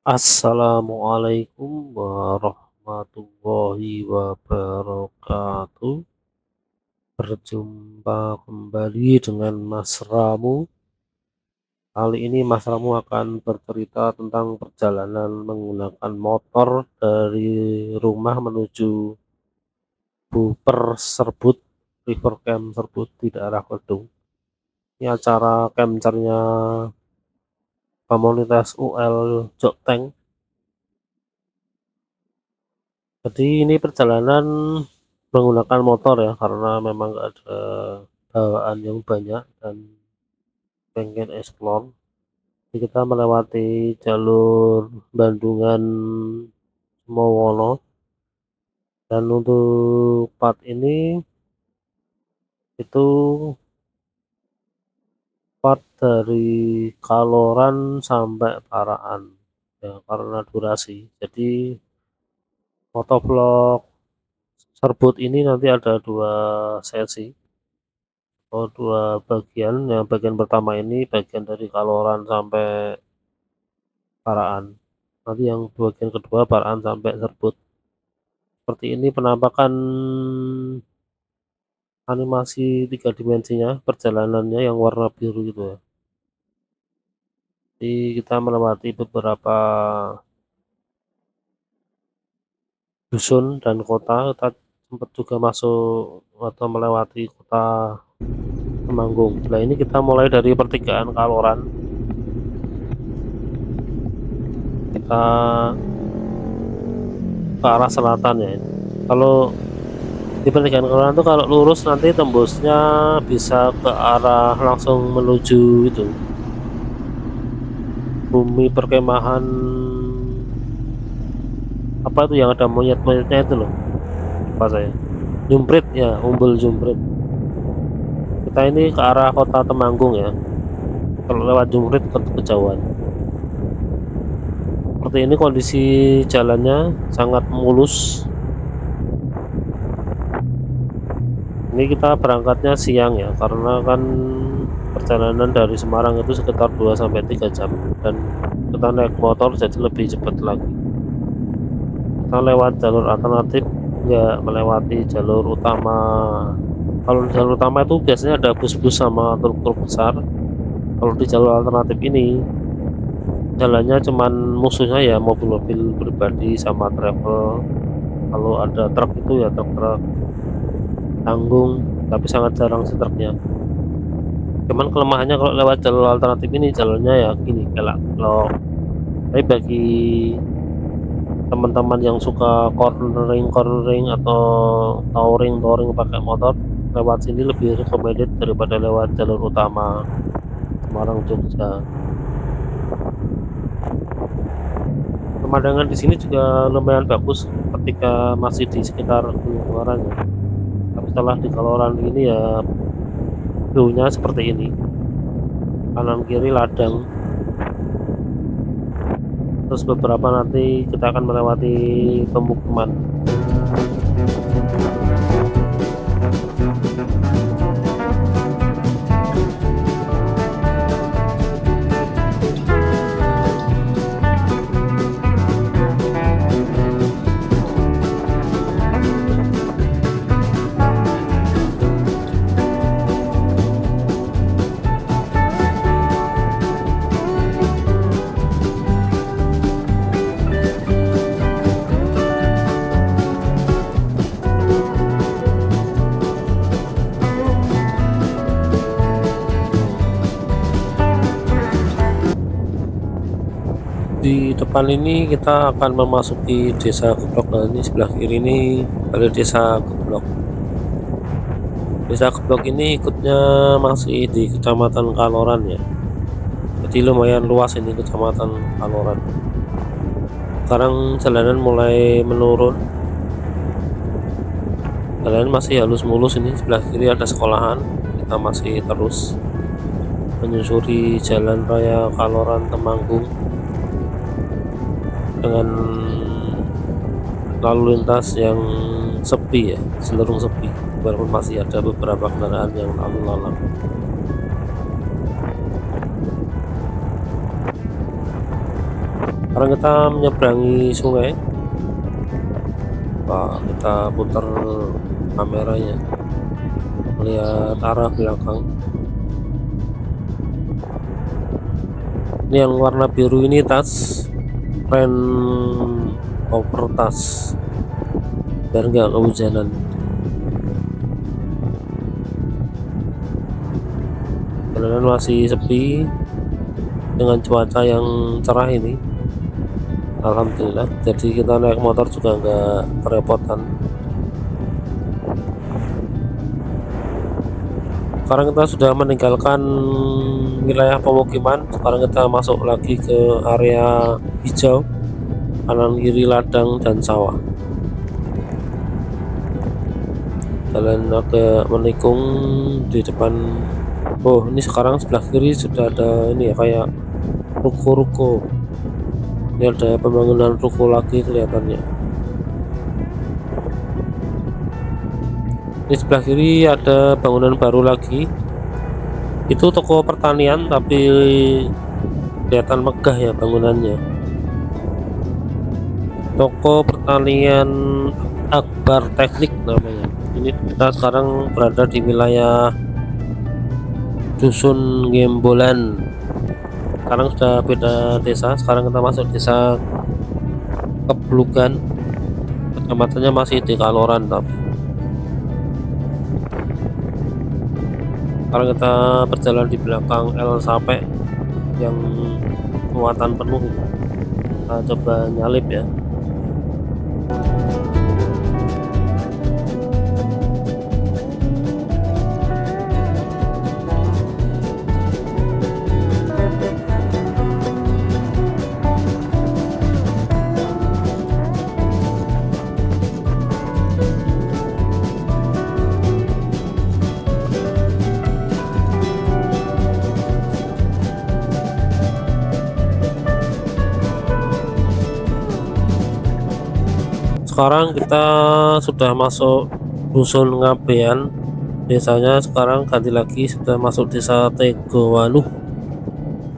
Assalamualaikum warahmatullahi wabarakatuh. Berjumpa kembali dengan Mas Ramu. Kali ini Mas Ramu akan bercerita tentang perjalanan menggunakan motor dari rumah menuju Buper Serbut, River Camp Serbut di daerah Kedung. Ini acara campernya komunitas UL Jokteng. Jadi ini perjalanan menggunakan motor ya, karena memang nggak ada bawaan yang banyak dan pengen explore. Jadi kita melewati jalur Bandungan Mowono, dan untuk part ini itu part dari Kaloran sampai Paraan ya, karena durasi. Jadi motovlog Serbut ini nanti ada dua sesi. Oh, dua bagian. Yang bagian pertama ini bagian dari Kaloran sampai Paraan. Nanti yang bagian kedua Paraan sampai Serbut. Seperti ini penampakan animasi tiga dimensinya, perjalanannya yang warna biru gitu ya. Jadi kita melewati beberapa dusun dan kota. Kita sempat juga masuk atau melewati kota Temanggung. Nah, ini kita mulai dari pertigaan Kaloran. Kita ke arah selatan ya. Kalau di pertigaan Kaloran tuh kalau lurus nanti tembusnya bisa ke arah langsung menuju itu bumi perkemahan, apa itu yang ada monyet-monyetnya itu loh, lupa saya. Jumprit ya, Umbul Jumprit. Kita ini ke arah kota Temanggung ya. Kalau lewat Jumprit kejauhan. Seperti ini kondisi jalannya sangat mulus. Ini kita berangkatnya siang ya, karena kan perjalanan dari Semarang itu sekitar 2-3 jam, dan kita naik motor jadi lebih cepat lagi. Kita lewat jalur alternatif, nggak melewati jalur utama. Kalau di jalur utama itu biasanya ada bus-bus sama truk-truk besar. Kalau di jalur alternatif ini jalannya cuman musuhnya ya mobil-mobil pribadi sama travel. Kalau ada truk itu ya truk-truk tanggung, tapi sangat jarang sih truknya. Cuman kelemahannya kalau lewat jalur alternatif ini jalurnya ya gini, kalau tapi bagi teman-teman yang suka cornering atau touring pakai motor, lewat sini lebih recommended daripada lewat jalur utama Semarang Jogja. Pemandangan di sini juga lumayan bagus ketika masih di sekitar Gunung Ungaran ya. Tapi setelah di Kaloran ini ya view-nya seperti ini. Kanan kiri ladang. Terus beberapa nanti kita akan melewati pemukiman. Di depan ini kita akan memasuki desa Geblok. Nah, ini sebelah kiri ini balai desa Geblok. Desa Geblok ini ikutnya masih di Kecamatan Kaloran ya. Jadi lumayan luas ini Kecamatan Kaloran. Sekarang jalanan mulai menurun. Jalanan masih halus mulus, ini sebelah kiri ada sekolahan. Kita masih terus menyusuri jalan raya Kaloran Temanggung dengan lalu lintas yang sepi ya, cenderung sepi, walaupun masih ada beberapa kendaraan yang lalu lalang. Sekarang kita menyeberangi sungai. Wah, kita putar kameranya, lihat arah belakang. Ini yang warna biru ini tas, pen over tas, biar nggak kehujanan. Jalanan masih sepi dengan cuaca yang cerah ini, alhamdulillah. Jadi kita naik motor juga nggak kerepotan. Sekarang kita sudah meninggalkan wilayah pemukiman. Sekarang kita masuk lagi ke area hijau, kanan kiri ladang dan sawah. Jalan agak menikung di depan. Oh, ini sekarang sebelah kiri sudah ada ini ya, kayak ruko-ruko. Ini ada pembangunan ruko lagi kelihatannya. Di sebelah kiri ada bangunan baru lagi. Itu toko pertanian tapi kelihatan megah ya bangunannya. Toko pertanian Akbar Teknik namanya. Ini kita sekarang berada di wilayah Dusun Gembolan. Sekarang sudah beda desa. Sekarang kita masuk desa Keblugan. Kecamatannya masih di Kaloran tapi. Sekarang kita berjalan di belakang El Sape yang muatan penuh. Kita coba nyalip ya. Sekarang kita sudah masuk dusun Ngabean. Desanya sekarang ganti lagi, sudah masuk desa Tegowaluh.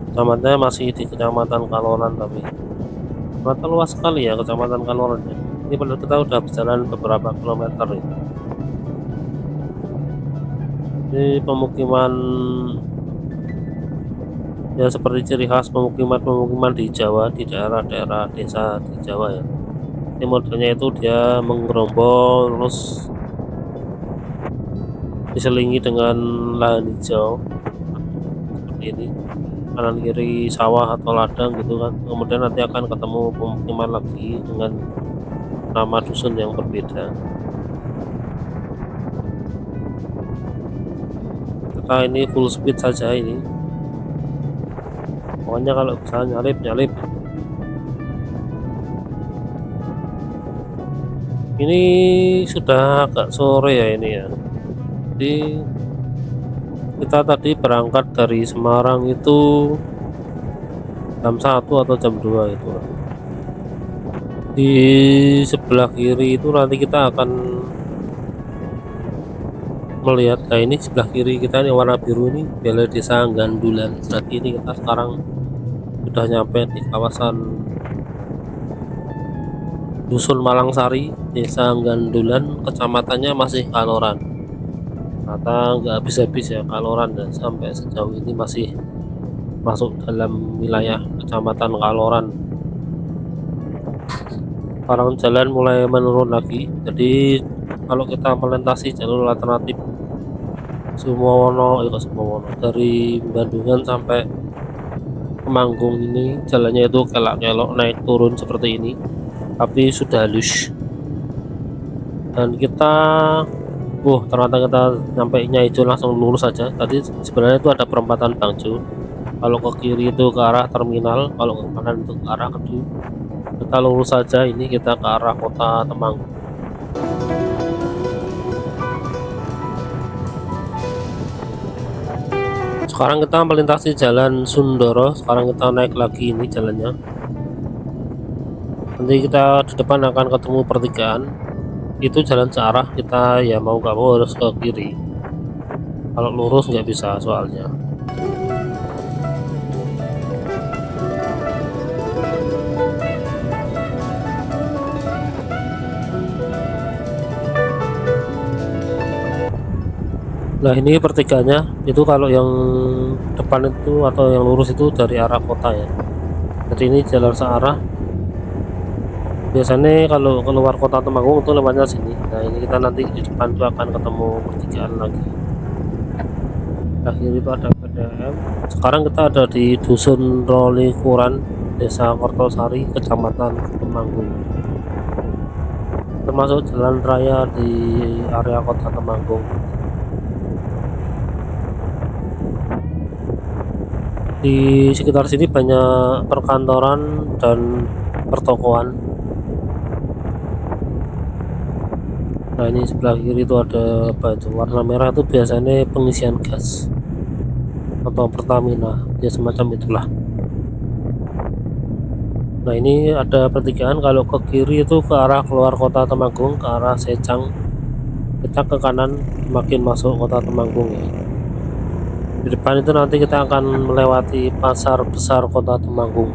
Kecamatannya masih di kecamatan Kaloran tapi ternyata luas sekali ya kecamatan Kaloran ya. Ini benar kita udah berjalan beberapa kilometer ini. Ini pemukiman ya, seperti ciri khas pemukiman di Jawa, di daerah-daerah desa di Jawa ya. Ini modelnya itu dia menggerombol terus diselingi dengan lahan hijau seperti ini, kanan kiri sawah atau ladang gitu kan. Kemudian nanti akan ketemu pemukiman lagi dengan nama dusun yang berbeda. Kita ini full speed saja ini, pokoknya kalau bisa nyalip. Ini sudah agak sore ya ini ya. Jadi kita tadi berangkat dari Semarang itu jam 1 atau jam 2 itu. Di sebelah kiri itu nanti kita akan melihat, nah ini sebelah kiri kita ini warna biru ini Balai Desa Gandulan. Berarti ini kita sekarang sudah nyampe di kawasan Dusun Malangsari, Desa Gandulan, kecamatannya masih Kaloran. Ternyata nggak habis-habis ya Kaloran, dan sampai sejauh ini masih masuk dalam wilayah kecamatan Kaloran. Sekarang jalan mulai menurun lagi, jadi kalau kita melintasi jalur alternatif Sumowono dari Bandungan sampai Temanggung, ini jalannya itu kelak-kelok naik turun seperti ini, tapi sudah halus. Dan kita ternyata kita nyampe Nyaijo langsung lurus saja. Tadi sebenarnya itu ada perempatan Bangjo, kalau ke kiri itu ke arah terminal, kalau ke kanan itu ke arah Kedu. Kita lurus saja, ini kita ke arah kota Temanggung. Sekarang kita melintasi jalan Sundoro. Sekarang kita naik lagi ini jalannya. Nanti kita di depan akan ketemu pertigaan. Itu jalan searah, kita ya mau nggak mau harus ke kiri. Kalau lurus nggak bisa soalnya. Nah ini pertiganya itu kalau yang depan itu atau yang lurus itu dari arah kota ya, jadi ini jalan searah. Biasanya kalau keluar kota Temanggung itu lewatnya sini. Nah ini kita nanti di depan itu akan ketemu pertigaan lagi. Akhir itu ada PDAM. Sekarang kita ada di Dusun Rolikuran, Desa Kertosari, Kecamatan Temanggung, termasuk jalan raya di area kota Temanggung. Di sekitar sini banyak perkantoran dan pertokoan. Nah ini sebelah kiri itu ada apa itu, warna merah itu biasanya pengisian gas atau Pertamina ya, semacam itulah. Nah ini ada pertigaan, kalau ke kiri itu ke arah keluar kota Temanggung, ke arah Secang. Kita ke kanan makin masuk kota Temanggung ya. Di depan itu nanti kita akan melewati pasar besar kota Temanggung.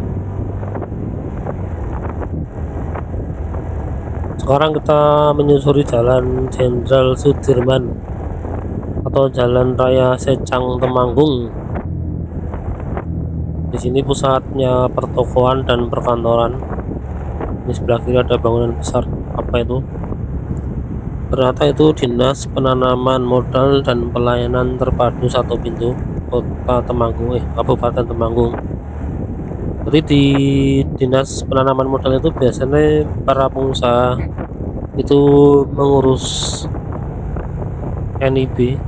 Sekarang kita menyusuri Jalan Jenderal Sudirman atau Jalan Raya Secang Temanggung. Di sini pusatnya pertokoan dan perkantoran. Di sebelah kiri ada bangunan besar, apa itu? Ternyata itu Dinas Penanaman Modal dan Pelayanan Terpadu Satu Pintu Kota Temanggung, Kabupaten Temanggung. Jadi di Dinas Penanaman Modal itu biasanya para pengusaha itu mengurus NIB,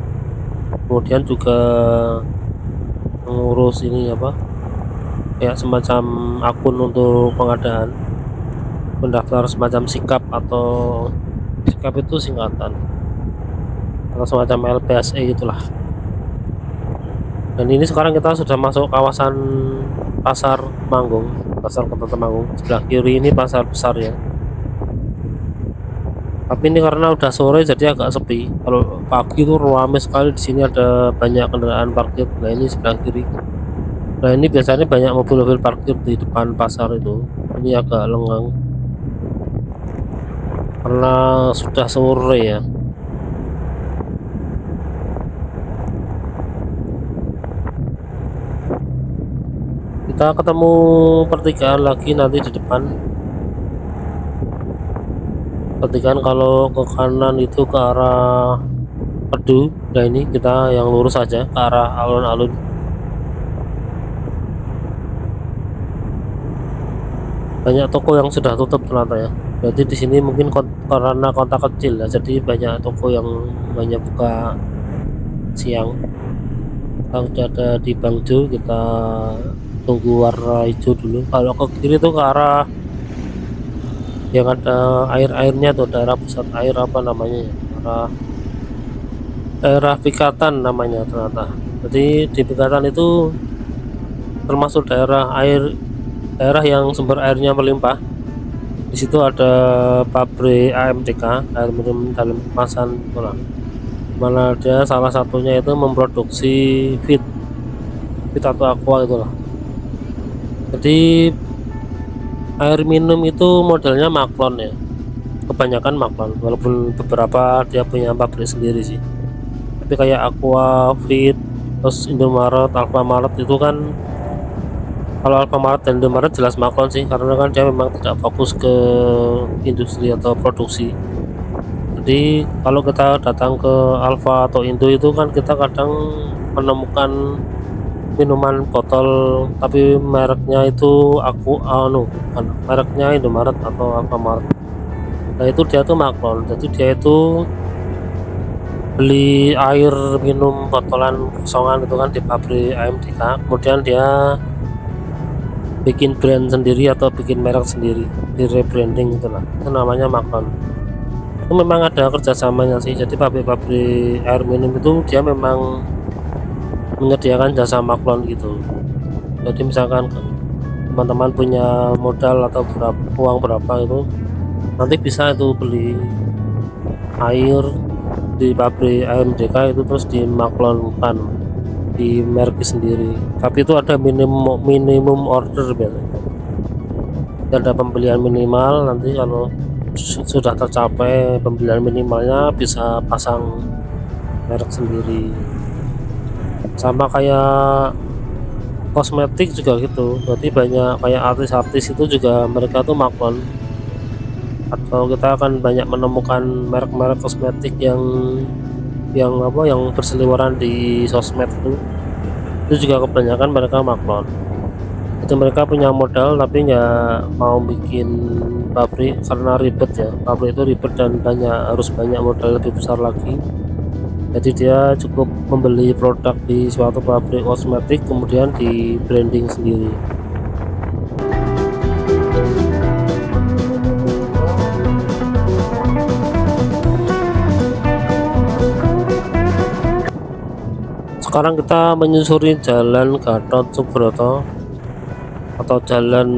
kemudian juga mengurus ini apa, kayak semacam akun untuk pengadaan, mendaftar semacam sikap, atau sikap itu singkatan atau semacam LPSE itulah. Dan ini sekarang kita sudah masuk kawasan pasar Temanggung, pasar kota Temanggung. Sebelah kiri ini pasar besar ya, tapi ini karena udah sore jadi agak sepi. Kalau pagi itu ramai sekali, di sini ada banyak kendaraan parkir. Nah ini sebelah kiri. Nah ini biasanya banyak mobil-mobil parkir di depan pasar itu. Ini agak lengang karena sudah sore ya. Kita ketemu pertigaan lagi nanti di depan. Pertigaan kalau ke kanan itu ke arah Pedu. Nah ini kita yang lurus saja ke arah alun-alun. Banyak toko yang sudah tutup ternyata ya. Berarti di sini mungkin karena kota kecil ya, jadi banyak toko yang banyak buka siang. Kita sudah ada di Bangjo, kita tunggu warna hijau dulu. Kalau ke kiri itu ke arah yang ada air-airnya tuh, daerah pusat air apa namanya ya, daerah Pikatan namanya ternyata. Jadi di Pikatan itu termasuk daerah yang sumber airnya melimpah. Di situ ada pabrik AMDK, air minum dalam kemasan itulah. Mana dia salah satunya itu memproduksi fit atau aqua itulah. Jadi air minum itu modelnya Maklon ya, kebanyakan Maklon, walaupun beberapa dia punya pabrik sendiri sih. Tapi kayak Aqua, Fit, terus Indomaret, Alfamaret itu kan, kalau Alfamaret dan Indomaret jelas Maklon sih, karena kan dia memang tidak fokus ke industri atau produksi. Jadi kalau kita datang ke Alfa atau Indo itu kan kita kadang menemukan minuman botol tapi mereknya itu mereknya Indomaret atau Alfamaret. Nah itu dia tuh Maklon, jadi dia itu beli air minum botolan kosongan itu kan di pabrik AMDK, kemudian dia bikin brand sendiri atau bikin merek sendiri, di rebranding itulah, itu namanya Maklon. Itu memang ada kerjasamanya sih, jadi pabrik-pabrik air minum itu dia memang menyediakan jasa Maklon gitu. Jadi misalkan teman-teman punya modal atau uang berapa itu, nanti bisa itu beli air di pabrik AMDK itu terus dimaklonkan, di merek sendiri. Tapi itu ada minimum order biasanya. Ada pembelian minimal, nanti kalau sudah tercapai pembelian minimalnya bisa pasang merek sendiri. Sama kayak kosmetik juga gitu, jadi banyak kayak artis-artis itu juga mereka tuh maklon, atau kita akan banyak menemukan merek-merek kosmetik yang apa, yang berseliweran di sosmed itu juga kebanyakan mereka maklon. Itu mereka punya modal tapi nggak mau bikin pabrik karena ribet ya, pabrik itu ribet dan harus banyak modal lebih besar lagi. Jadi dia cukup membeli produk di suatu pabrik kosmetik kemudian di branding sendiri. Sekarang kita menyusuri Jalan Gatot Subroto atau Jalan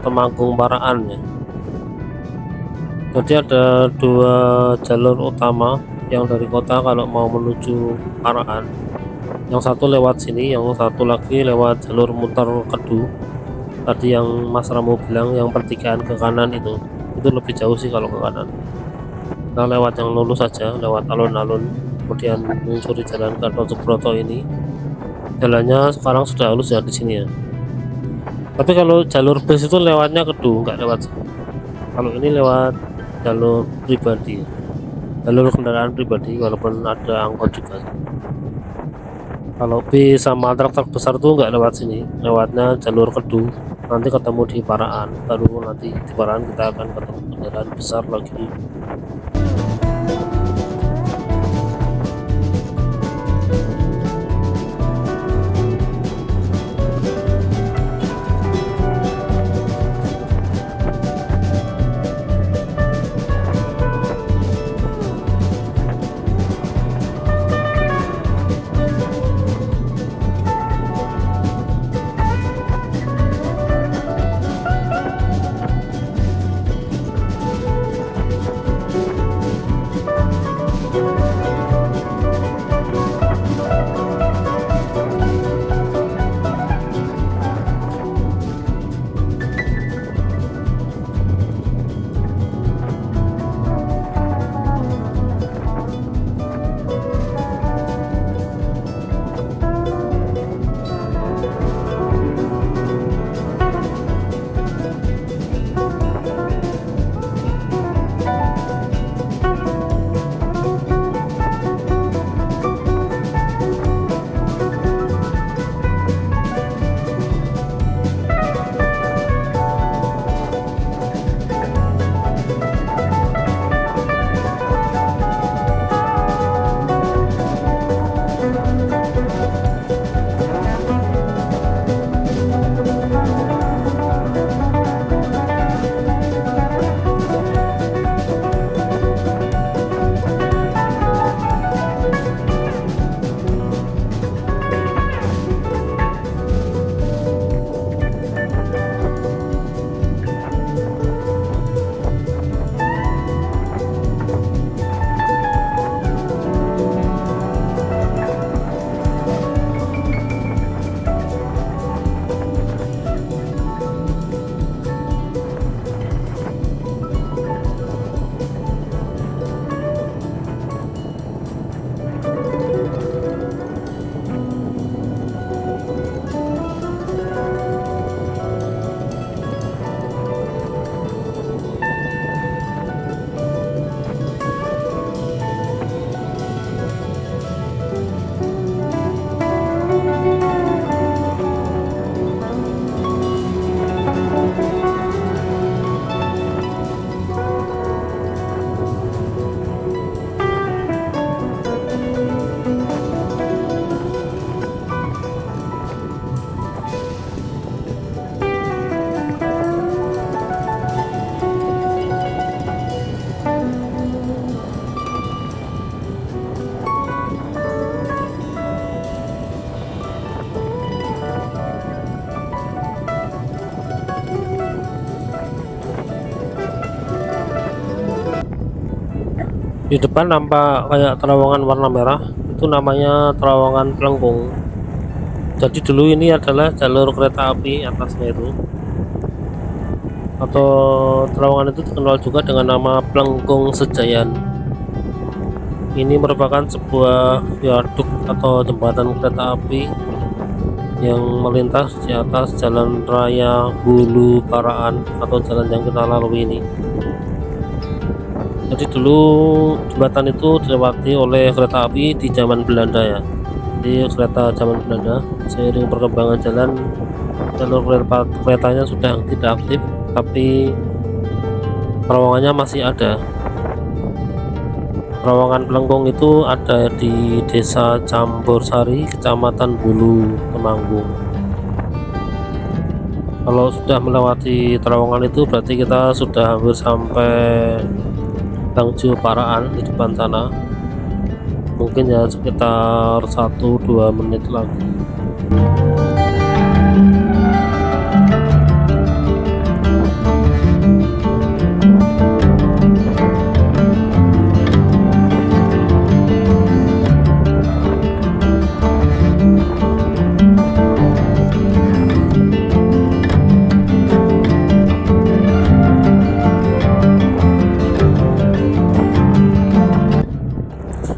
Temanggung Paraan ya. Jadi ada dua jalur utama yang dari kota kalau mau menuju Paraan. Yang satu lewat sini, yang satu lagi lewat jalur muter Kedu. Tadi yang Mas Ramo bilang yang pertigaan ke kanan itu lebih jauh sih kalau ke kanan. Kita lewat yang lurus saja, lewat alun-alun, kemudian menyusuri Jalan Gatot Subroto ini. Jalannya sekarang sudah halus ya di sini ya. Tapi kalau jalur bus itu lewatnya Kedu, nggak lewat sini. Kalau ini lewat jalur pribadi, jalur kendaraan pribadi, walaupun ada angkot juga. Kalau bis sama truk besar tuh nggak lewat sini, lewatnya jalur Kedu. Nanti ketemu di Paraan, baru nanti di Paraan kita akan ketemu kendaraan besar lagi. Di depan nampak kayak terowongan warna merah, itu namanya terowongan Plengkung. Jadi dulu ini adalah jalur kereta api atasnya itu, atau terowongan itu dikenal juga dengan nama Plengkung Sejayan. Ini merupakan sebuah viaduk atau jembatan kereta api yang melintas di atas jalan raya Hulu Paraan atau jalan yang kita lalui ini. Jadi dulu jembatan itu dilewati oleh kereta api di zaman Belanda ya. Jadi kereta zaman Belanda, seiring perkembangan jalan, jalur keretanya sudah tidak aktif, tapi terowongannya masih ada. Terowongan Pelengkung itu ada di Desa Campursari, Kecamatan Hulu, Temanggung. Kalau sudah melewati terowongan itu berarti kita sudah hampir sampai Bangjo Paraan di depan sana. Mungkin ya sekitar 1-2 menit lagi.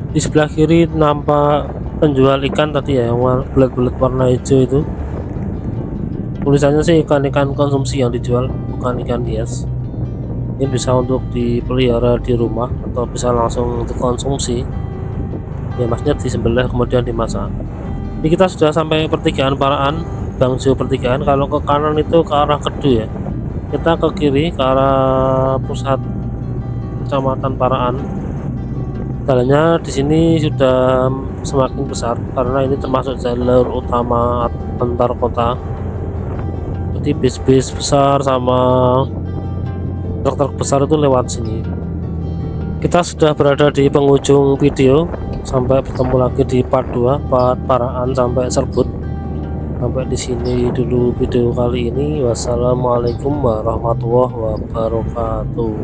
Di sebelah kiri nampak penjual ikan tadi ya, yang bulat-bulat warna hijau itu. Tulisannya sih ikan-ikan konsumsi yang dijual, bukan ikan hias. Ini bisa untuk dipelihara di rumah atau bisa langsung dikonsumsi. Ya maksudnya disembelih kemudian dimasak. Ini kita sudah sampai pertigaan Paraan, Bangjo pertigaan. Kalau ke kanan itu ke arah Kedu ya. Kita ke kiri ke arah pusat Kecamatan Paraan. Jalannya di sini sudah semakin besar karena ini termasuk jalur utama antar kota. Jadi bis-bis besar sama truk-truk besar itu lewat sini. Kita sudah berada di penghujung video. Sampai bertemu lagi di part 2, part Paraan sampai Serbut. Sampai di sini dulu video kali ini. Wassalamualaikum warahmatullahi wabarakatuh.